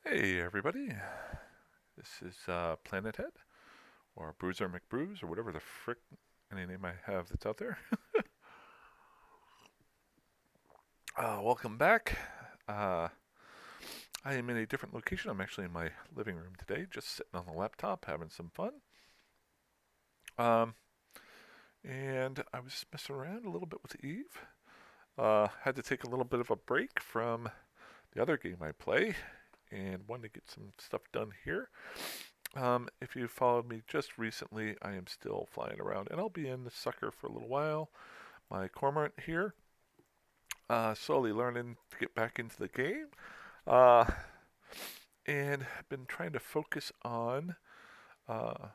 Hey everybody, this is Planet Head, or Bruiser McBruise, or whatever the frick any name I have that's out there. Welcome back. Uh, I am in a different location. I'm actually in my living room today, just sitting on the laptop having some fun. Um, and I was messing around a little bit with Eve. Had to take a little bit of a break from the other game I play, and wanted to get some stuff done here. If you followed me just recently, I am still flying around, and I'll be in the sucker for a little while. My cormorant here, slowly learning to get back into the game, uh, and been trying to focus on uh,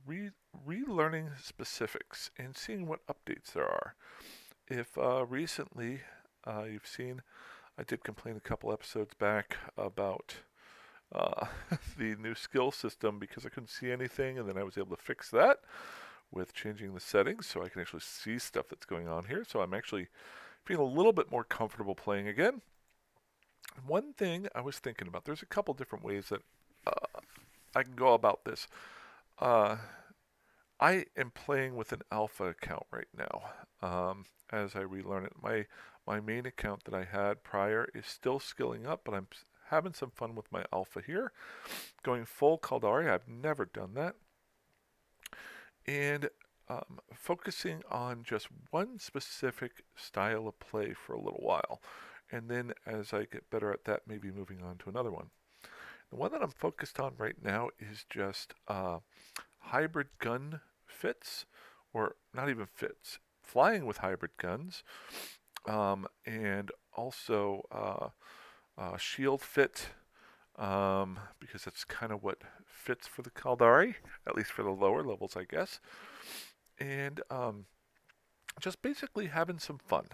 re- relearning specifics and seeing what updates there are. If recently you've seen, I did complain a couple episodes back about uh, the new skill system because I couldn't see anything, and then I was able to fix that with changing the settings so I can actually see stuff that's going on here. So I'm actually feeling a little bit more comfortable playing again. One thing I was thinking about, there's a couple different ways that I can go about this. Uh, I am playing with an alpha account right now as I relearn it. My main account that I had prior is still skilling up, but I'm having some fun with my alpha here. Going full Caldari, I've never done that. And focusing on just one specific style of play for a little while. And then as I get better at that, maybe moving on to another one. The one that I'm focused on right now is just hybrid gun fits, or not even fits, flying with hybrid guns, and also shield fit, because that's kind of what fits for the Caldari, at least for the lower levels, I guess. And just basically having some fun.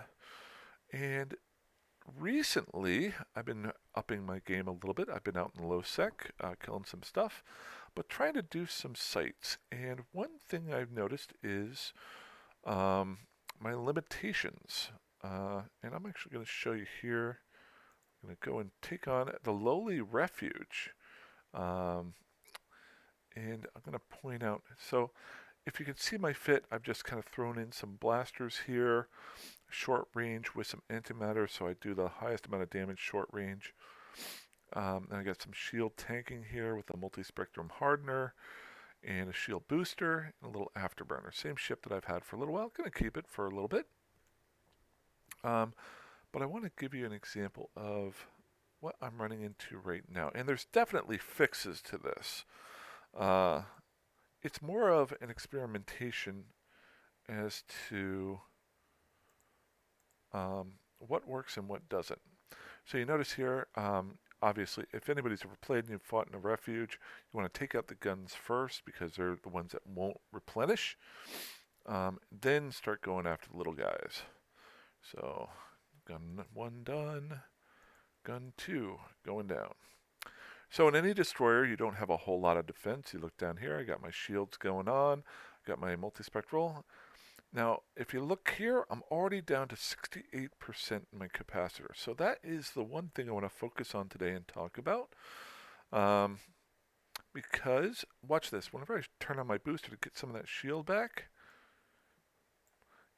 And recently, I've been upping my game a little bit. I've been out in low sec, killing some stuff, but trying to do some sights. And one thing I've noticed is um, my limitations. And I'm actually going to show you here. I'm going to go and take on the lowly refuge. Um, and I'm going to point out. So, if you can see my fit, I've just kind of thrown in some blasters here, short range with some antimatter, so I do the highest amount of damage short range. And I got some shield tanking here with a multi-spectrum hardener and a shield booster and a little afterburner. Same ship that I've had for a little while. Going to keep it for a little bit. Um, but I want to give you an example of what I'm running into right now. And there's definitely fixes to this. Uh, it's more of an experimentation as to what works and what doesn't. So you notice here, obviously, if anybody's ever played and you've fought in a refuge, you want to take out the guns first because they're the ones that won't replenish. Then start going after the little guys. So, gun one done, gun two going down. So in any destroyer, you don't have a whole lot of defense. You look down here, I got my shields going on, got my multispectral. Now, if you look here, I'm already down to 68% in my capacitor. So that is the one thing I want to focus on today and talk about. Um, because, watch this, whenever I turn on my booster to get some of that shield back,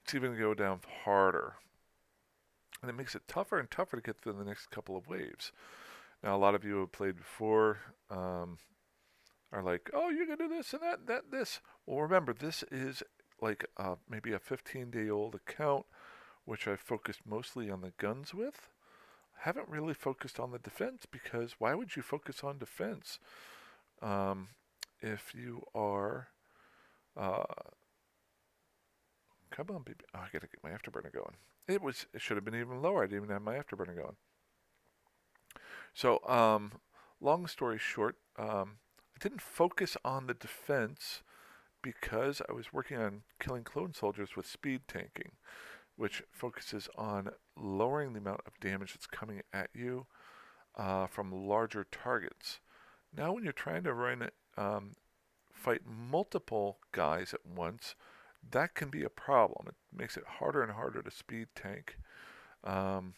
it's even going to go down harder. And it makes it tougher and tougher to get through the next couple of waves. Now, a lot of you who have played before are like, oh, you can do this and this. Well, remember, this is like maybe a 15-day-old account, which I focused mostly on the guns with. I haven't really focused on the defense because why would you focus on defense um, if you are... Uh, come on, baby. Oh, I gotta get my afterburner going. It should have been even lower. I didn't even have my afterburner going. So, long story short, I didn't focus on the defense because I was working on killing clone soldiers with speed tanking, which focuses on lowering the amount of damage that's coming at you from larger targets. Now, when you're trying to fight multiple guys at once, that can be a problem. It makes it harder and harder to speed tank. Um,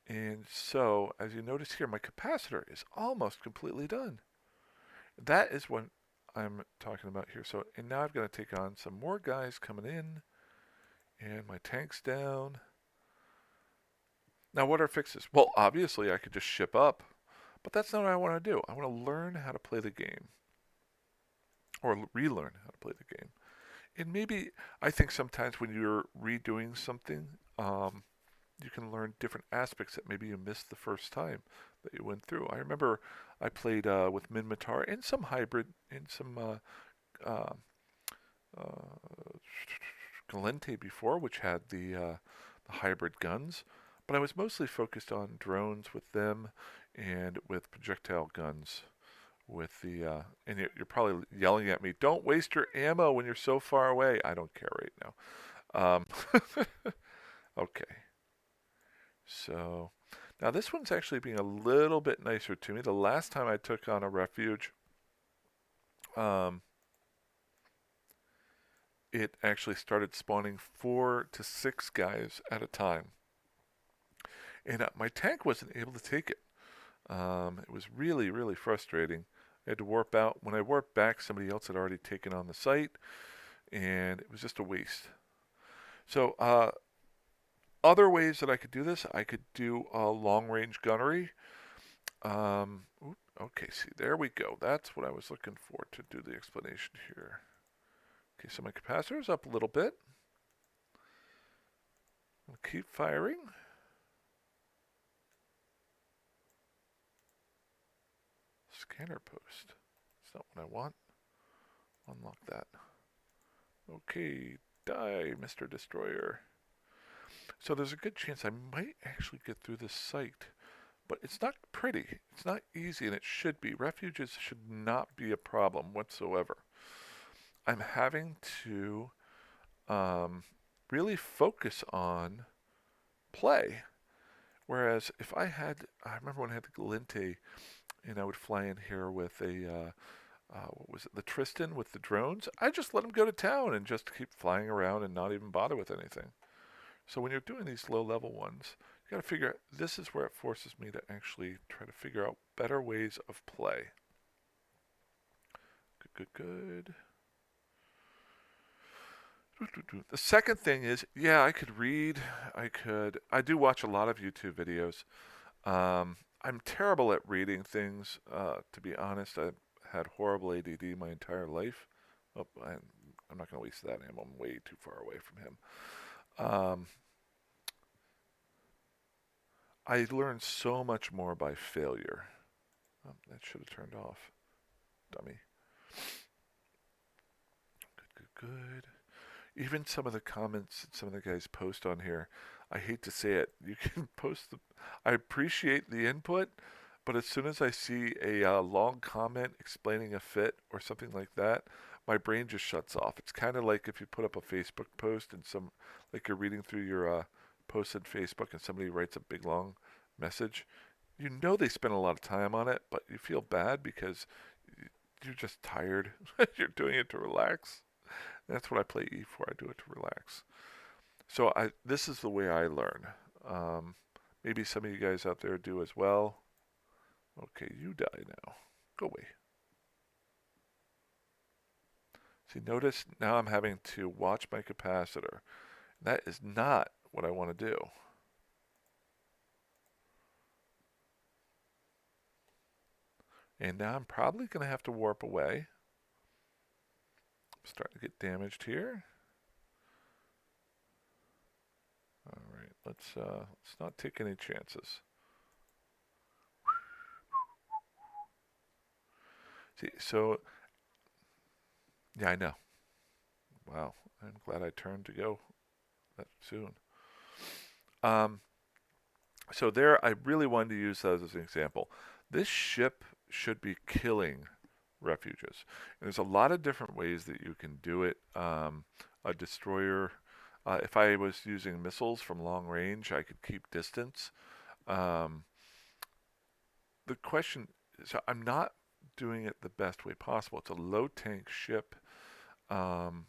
And so, as you notice here, my capacitor is almost completely done. That is what I'm talking about here. So, and now I've got to take on some more guys coming in, and my tank's down. Now, what are fixes? Well, obviously, I could just ship up, but that's not what I want to do. I want to learn how to play the game, or relearn how to play the game. And maybe I think sometimes when you're redoing something, you can learn different aspects that maybe you missed the first time that you went through. I remember I played with Minmatar and some hybrid and some uh, uh, Galente before, which had the hybrid guns, but I was mostly focused on drones with them and with projectile guns. With the and you're probably yelling at me, "Don't waste your ammo when you're so far away." I don't care right now. Okay, so now this one's actually being a little bit nicer to me. The last time I took on a refuge, um, it actually started spawning 4 to 6 guys at a time, and my tank wasn't able to take it. It was really, really frustrating. I had to warp out. When I warped back, somebody else had already taken on the site, and it was just a waste. So, other ways that I could do this, I could do long-range gunnery. Okay, see, there we go. That's what I was looking for to do the explanation here. Okay, so my capacitor is up a little bit. I'll keep firing. Scanner post. That's not what I want. Unlock that. Okay, die, Mr. Destroyer. So there's a good chance I might actually get through this site, but it's not pretty. It's not easy, and it should be. Refuges should not be a problem whatsoever. I'm having to really focus on play. Whereas if I remember when I had the Galente, and I would fly in here with what was it, the Tristan with the drones. I just let them go to town and just keep flying around and not even bother with anything. So when you're doing these low-level ones, you got to figure out. This is where it forces me to actually try to figure out better ways of play. Good. The second thing is, yeah, I could read. I do watch a lot of YouTube videos. I'm terrible at reading things. To be honest, I've had horrible ADD my entire life. Oh, I'm not going to waste that ammo. I'm way too far away from him. I learned so much more by failure. That should have turned off. Dummy. Good. Even some of the comments that some of the guys post on here, I hate to say it, you can post I appreciate the input, but as soon as I see a long comment explaining a fit or something like that, my brain just shuts off. It's kind of like if you put up a Facebook post and like you're reading through your post on Facebook and somebody writes a big long message. You know they spent a lot of time on it, but you feel bad because you're just tired. You're doing it to relax. That's what I play E for. I do it to relax. So this is the way I learn. Maybe some of you guys out there do as well. Okay, you die now. Go away. See, notice now I'm having to watch my capacitor. That is not what I want to do. And now I'm probably going to have to warp away. I'm starting to get damaged here. All right, let's not take any chances. See, so yeah, I know. Wow, I'm glad I turned to go that soon. So there, I really wanted to use that as an example. This ship should be killing refuges. And there's a lot of different ways that you can do it. A destroyer, if I was using missiles from long range, I could keep distance. Um, the question is, I'm not doing it the best way possible. It's a low tank ship, um,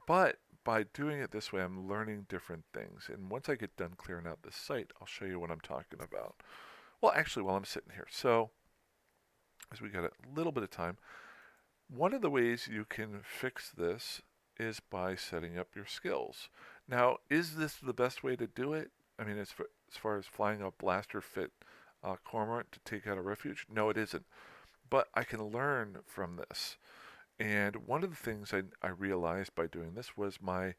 but by doing it this way, I'm learning different things. And once I get done clearing out this site, I'll show you what I'm talking about. Well, actually, while I'm sitting here, so as we got a little bit of time, one of the ways you can fix this is by setting up your skills. Now, is this the best way to do it? I mean, as far as flying a blaster fit cormorant to take out a refuge? No, it isn't. But I can learn from this. And one of the things I realized by doing this was my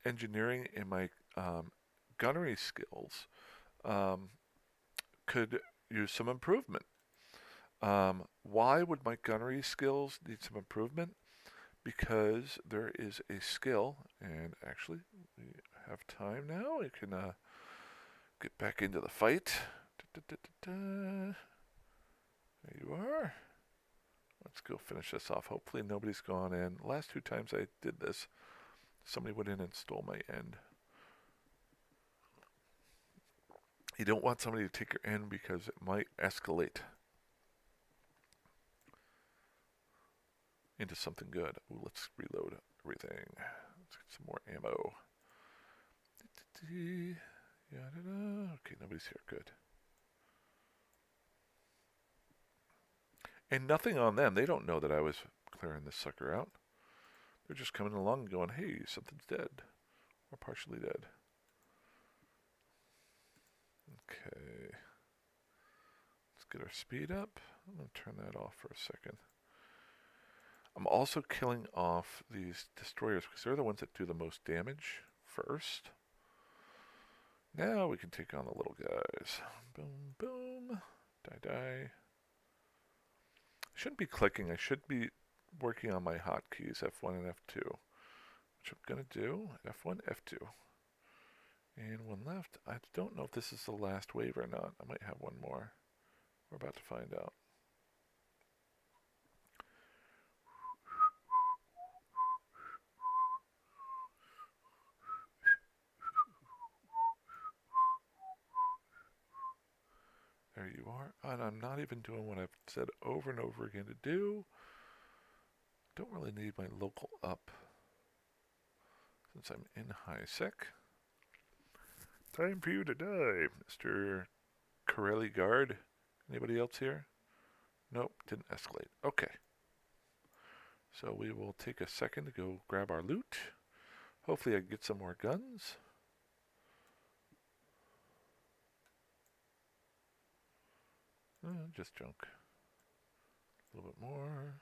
engineering and my gunnery skills um, could use some improvement. Why would my gunnery skills need some improvement? Because there is a skill, and actually we have time now. We can get back into the fight. There you are. Let's go finish this off. Hopefully nobody's gone in. Last two times I did this, somebody went in and stole my end. You don't want somebody to take your end because it might escalate into something good. Ooh, let's reload everything. Let's get some more ammo. Okay, nobody's here. Good. And nothing on them. They don't know that I was clearing this sucker out. They're just coming along and going, hey, something's dead. Or partially dead. Okay. Let's get our speed up. I'm going to turn that off for a second. I'm also killing off these destroyers because they're the ones that do the most damage first. Now we can take on the little guys. Boom, boom. Die, die. I shouldn't be clicking. I should be working on my hotkeys, F1 and F2. Which I'm going to do. F1, F2. And one left. I don't know if this is the last wave or not. I might have one more. We're about to find out. There you are. And I'm not even doing what I've said over and over again to do. Don't really need my local up since I'm in high sec. Time for you to die, Mr. Corelli Guard. Anybody else here? Nope, didn't escalate. Okay. So we will take a second to go grab our loot. Hopefully I can get some more guns. Just junk. A little bit more.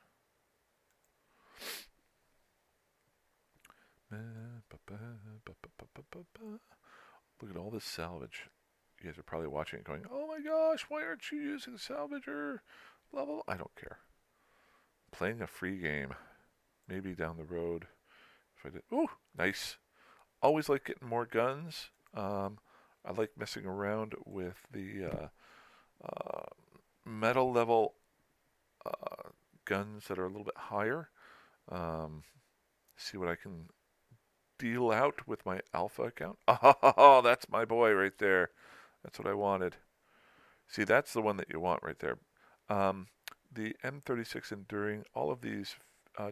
Look at all this salvage. You guys are probably watching it going, oh my gosh, why aren't you using salvager? Blah, blah, blah. I don't care. I'm playing a free game. Maybe down the road. If I did. Ooh, nice. Always like getting more guns. I like messing around with the metal level guns that are a little bit higher. See what I can deal out with my alpha account. Oh, that's my boy right there. That's what I wanted. See, that's the one that you want right there. The M36 Enduring, all of these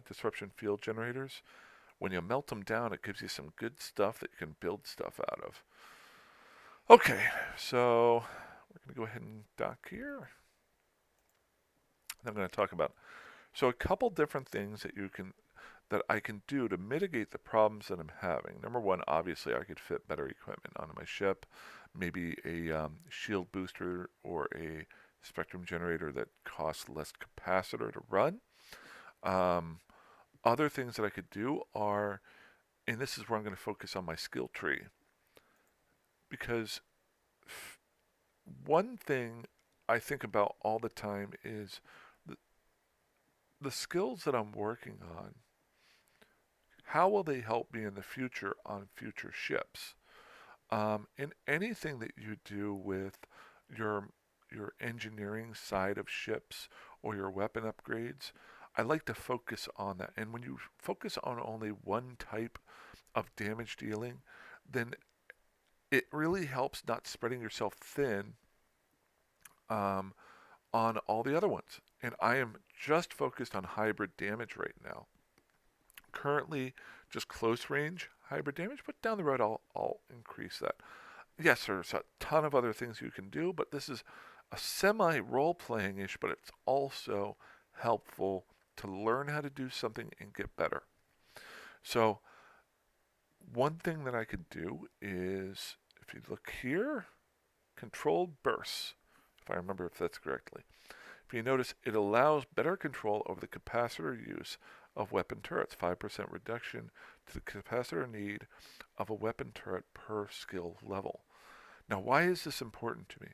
disruption field generators, when you melt them down, it gives you some good stuff that you can build stuff out of. Okay, so we're going to go ahead and dock here. I'm going to talk about a couple different things that I can do to mitigate the problems that I'm having. Number one, obviously, I could fit better equipment onto my ship, maybe a shield booster or a spectrum generator that costs less capacitor to run. Other things that I could do are, and this is where I'm going to focus on my skill tree, because one thing I think about all the time is the skills that I'm working on. How will they help me in the future on future ships? In anything that you do with your engineering side of ships or your weapon upgrades, I like to focus on that. And when you focus on only one type of damage dealing, then it really helps not spreading yourself thin on all the other ones. And I am just focused on hybrid damage right now. Currently, just close range hybrid damage, but down the road I'll increase that. Yes, there's a ton of other things you can do, but this is a semi role playing ish, but it's also helpful to learn how to do something and get better. So, one thing that I could do is, if you look here, controlled bursts, if I remember if that's correctly. If you notice, it allows better control over the capacitor use of weapon turrets, 5% reduction to the capacitor need of a weapon turret per skill level. Now, why is this important to me?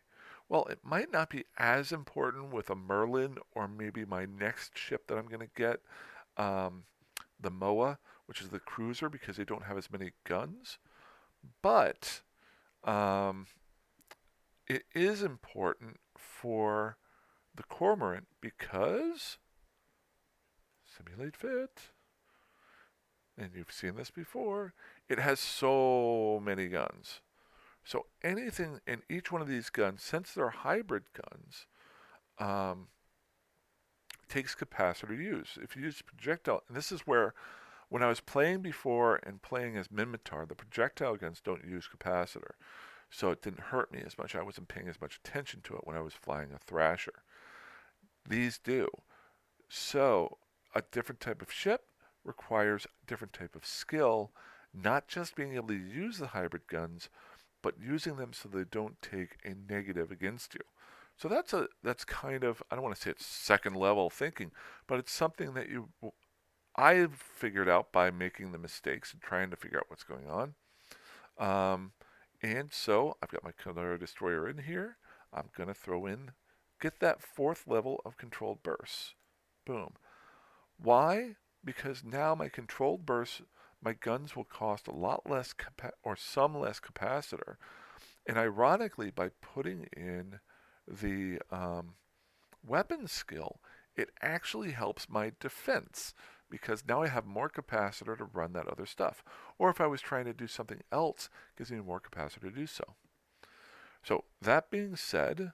Well, it might not be as important with a Merlin or maybe my next ship that I'm going to get, um, the MOA, which is the cruiser, because they don't have as many guns. But um, it is important for the Cormorant because simulate fit, and you've seen this before, it has so many guns. So anything in each one of these guns, since they're hybrid guns, um, takes capacitor use. If you use projectile, and this is where when I was playing before and playing as Minmatar, the projectile guns don't use capacitor. So it didn't hurt me as much. I wasn't paying as much attention to it when I was flying a Thrasher. These do. So a different type of ship requires a different type of skill, not just being able to use the hybrid guns, but using them so they don't take a negative against you. So that's kind of, I don't want to say it's second level thinking, but it's something that I've figured out by making the mistakes and trying to figure out what's going on. And so I've got my Color Destroyer in here. I'm going to throw in, get that fourth level of controlled bursts. Boom. Why? Because now my controlled bursts, my guns will cost a lot less or some less capacitor. And ironically, by putting in the weapon skill, it actually helps my defense because now I have more capacitor to run that other stuff. Or if I was trying to do something else, it gives me more capacitor to do so. So that being said,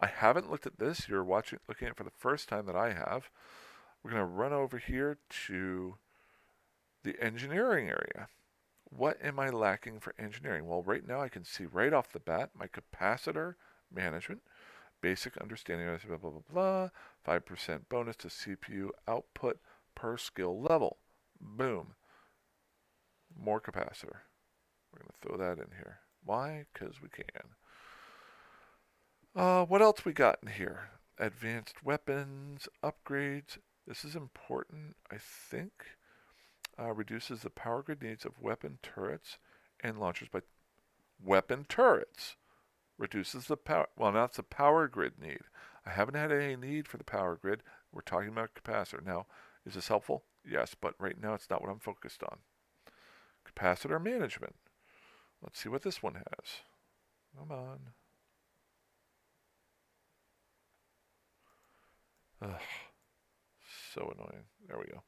I haven't looked at this. You're looking at it for the first time that I have. We're going to run over here to the engineering area. What am I lacking for engineering? Well, right now I can see right off the bat my capacitor management, basic understanding of blah, blah, blah, blah, 5% bonus to CPU output per skill level. Boom. More capacitor. We're going to throw that in here. Why? Because we can. What else we got in here? Advanced weapons, upgrades. This is important, I think. Reduces the power grid needs of weapon turrets and launchers by weapon turrets. Reduces the power, well, that's the power grid need. I haven't had any need for the power grid. We're talking about capacitor. Now, is this helpful? Yes, but right now it's not what I'm focused on. Capacitor management. Let's see what this one has. Come on. Ugh, so annoying. There we go.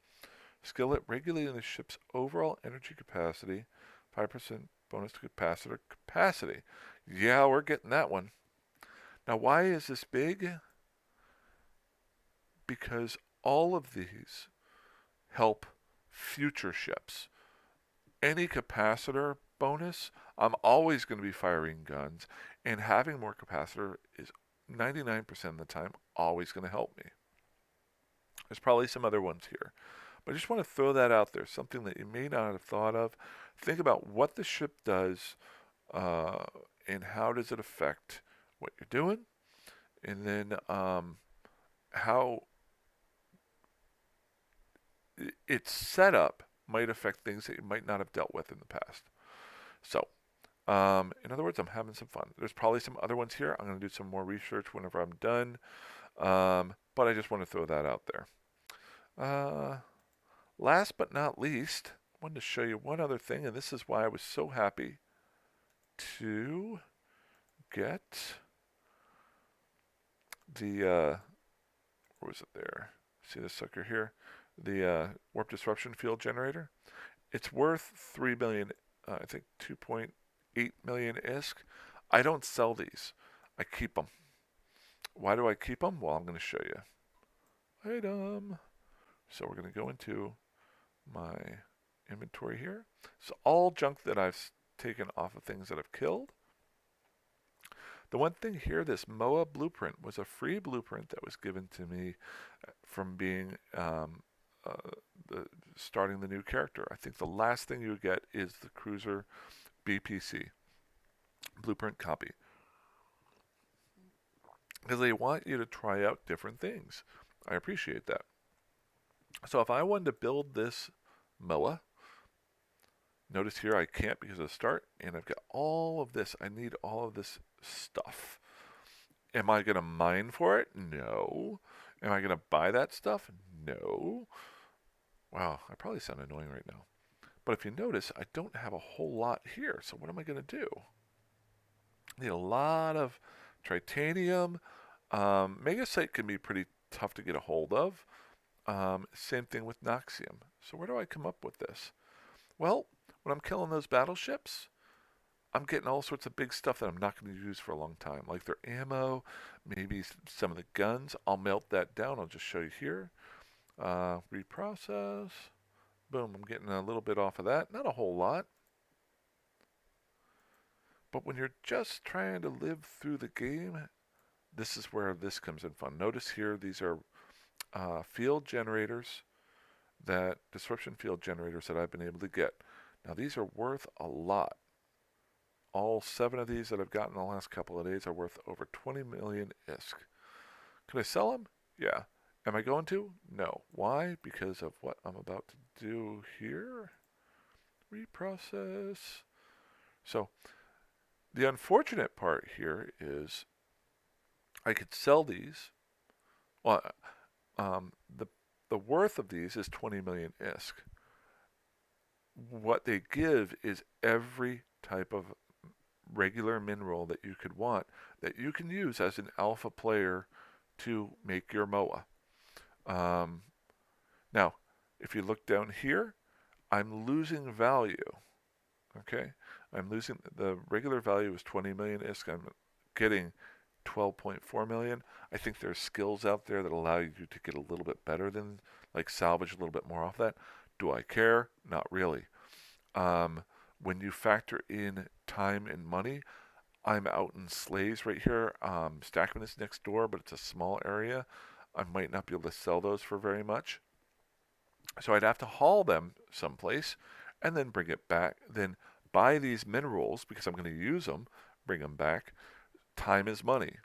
Skillet regulating the ship's overall energy capacity. 5% bonus to capacitor capacity. Yeah, we're getting that one. Now, why is this big? Because all of these help future ships. Any capacitor bonus, I'm always going to be firing guns, and having more capacitor is 99% of the time always going to help me. There's probably some other ones here, but I just want to throw that out there, something that you may not have thought of. Think about what the ship does and how does it affect what you're doing, and then how its setup might affect things that you might not have dealt with in the past. So, in other words, I'm having some fun. There's probably some other ones here. I'm going to do some more research whenever I'm done, but I just want to throw that out there. Last but not least, I wanted to show you one other thing, and this is why I was so happy to get the, where was it there? See this sucker here? The warp disruption field generator. It's worth 3 million, I think 2.8 million ISK. I don't sell these. I keep them. Why do I keep them? Well, I'm going to show you. Item. So we're going to go into my inventory here. So all junk that I've taken off of things that I've killed. The one thing here, this MOA blueprint was a free blueprint that was given to me from being uh, starting the new character. I think the last thing you get is the cruiser BPC blueprint copy, because they want you to try out different things. I appreciate that. So if I wanted to build this MOA, notice here I can't because of the start, and I've got all of this. I need all of this stuff. Am I going to mine for it? No. Am I going to buy that stuff? No. Wow, I probably sound annoying right now. But if you notice, I don't have a whole lot here. So what am I going to do? I need a lot of titanium. Megasite can be pretty tough to get a hold of. Same thing with Noxium. So where do I come up with this? Well, when I'm killing those battleships, I'm getting all sorts of big stuff that I'm not going to use for a long time, like their ammo, maybe some of the guns. I'll melt that down. I'll just show you here. Reprocess. Boom, I'm getting a little bit off of that. Not a whole lot. But when you're just trying to live through the game, this is where this comes in fun. Notice here, these are field generators, disruption field generators that I've been able to get. Now these are worth a lot. All 7 of these that I've gotten in the last couple of days are worth over 20 million ISK. Can I sell them? Yeah. Am I going to? No. Why? Because of what I'm about to do here. Reprocess. So the unfortunate part here is I could sell these. Well, the worth of these is 20 million ISK. What they give is every type of regular mineral that you could want that you can use as an alpha player to make your MOA. Now, if you look down here, I'm losing value. Okay, I'm losing, the regular value is 20 million ISK. I'm getting 12.4 million. I think there's skills out there that allow you to get a little bit better than, like, salvage a little bit more off that. Do I care? Not really. When you factor in time and money, I'm out in Slays right here. Stackman is next door, but it's a small area. I might not be able to sell those for very much. So I'd have to haul them someplace and then bring it back. Then buy these minerals because I'm going to use them, bring them back. Time is money.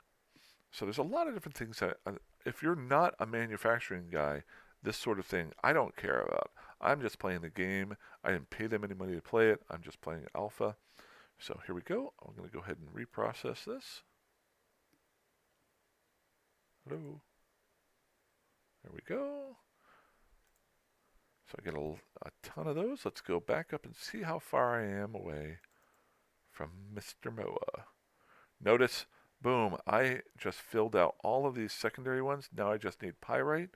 So there's a lot of different things that, if you're not a manufacturing guy, this sort of thing I don't care about. I'm just playing the game. I didn't pay them any money to play it. I'm just playing alpha. So here we go. I'm going to go ahead and reprocess this. Hello. There we go. So I get a ton of those. Let's go back up and see how far I am away from Mr. MOA. Notice, boom, I just filled out all of these secondary ones. Now I just need pyrite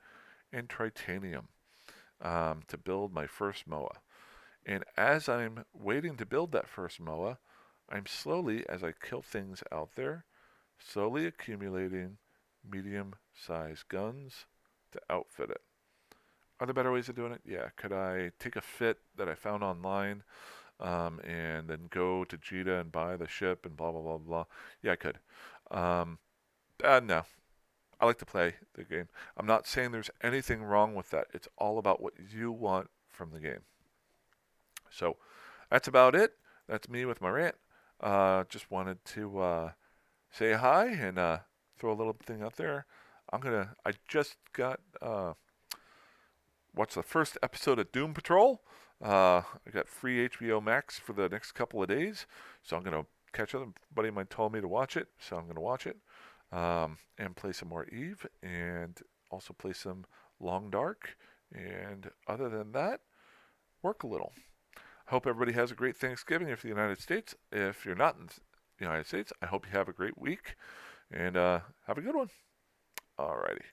and titanium to build my first MOA. And as I'm waiting to build that first MOA, I'm slowly, as I kill things out there, slowly accumulating medium-sized guns to outfit it. Are there better ways of doing it? Yeah. Could I take a fit that I found online and then go to Jita and buy the ship and blah, blah, blah, blah? Yeah, I could. No. I like to play the game. I'm not saying there's anything wrong with that. It's all about what you want from the game. So that's about it. That's me with my rant. Just wanted to say hi and throw a little thing out there. I just got watched the first episode of Doom Patrol. I got free HBO Max for the next couple of days, so I'm gonna catch up. A buddy of mine told me to watch it, so I'm gonna watch it and play some more Eve, and also play some Long Dark. And other than that, work a little. Hope everybody has a great Thanksgiving if you're in the United States. If you're not in the United States, I hope you have a great week and have a good one. Alrighty.